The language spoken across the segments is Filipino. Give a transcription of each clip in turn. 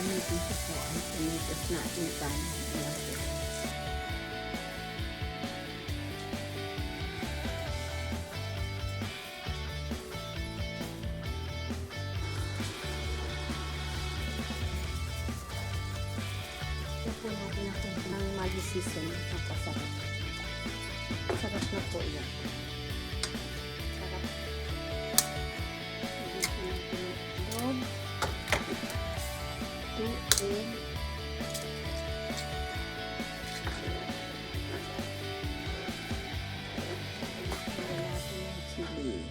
gagamitin ko po ang tomatoes natin pan. Ayan po. Ito po natin ako ng Maggi season. Napasarap. Sarap na po yan. Sarap. Lagyan po natin ng itlog. 2 egg. Lagyan natin ng chili.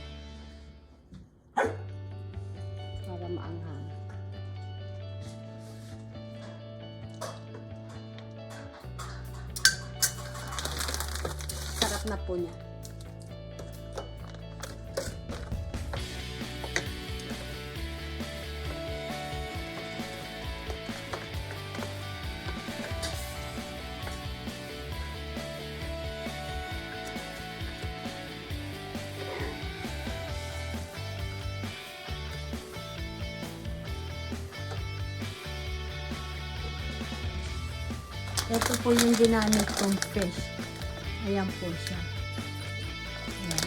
Para maanghang. Sarap na po niya. Ito po yung ginamit kong fish. Ayan po siya. Ayan.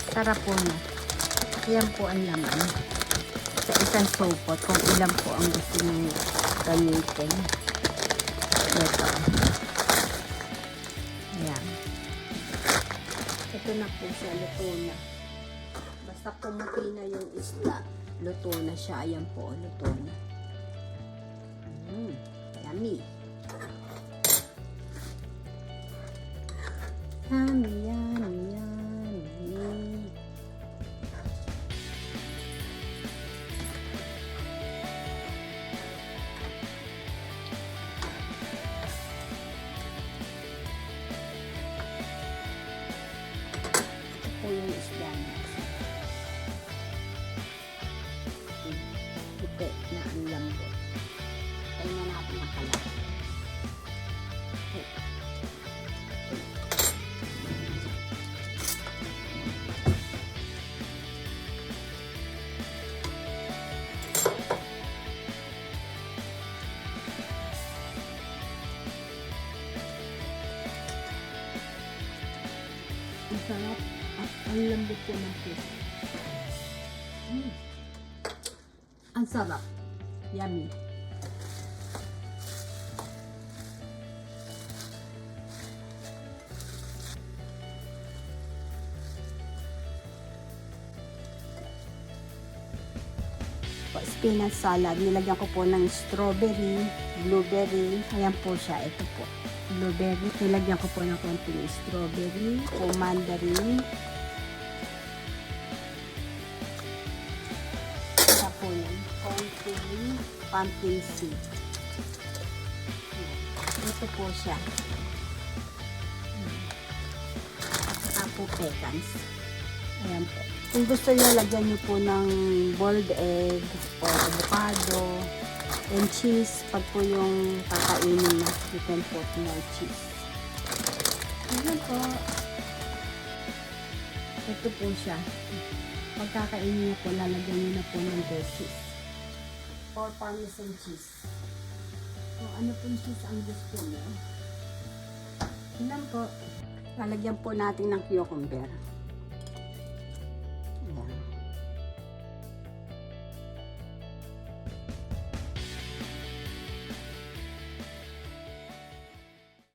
Sarap po na. Ayan po ang laman. Sa isang sopot, kung ilan po ang gusto nyo gamitin. Ito. Ayan. Ito na po siya. Luto na. Basta pumuti na yung isda, luto na siya. Ayan po. Luto na. Yummy. Yummy, yummy, yummy. Ito yung isda na. Puti na ang lambot. Tingnan natin ang kalat. Ang sarap at ang lambot ko ng fish. Ang sarap. Yummy. Spinach salad. Nilagyan ko po ng strawberry, blueberry. Ayan po siya. Ito po. Blueberry. Nilagyan ko po ng konting strawberry o mandarin. Ito po yan. Konting pumpkin seed. Ito po siya. At saka po pecans. Ayan po. Kung gusto nyo, lagyan nyo po ng boiled egg o avocado and cheese. Pag po yung kakainin na, you can put more cheese. Ayan po. Ito po siya. Pag kakainin nyo po, lalagyan nyo na po ng goat cheese or parmesan cheese. So, ano pong cheese ang gusto nyo? Ayan po. Lalagyan po natin ng cucumber.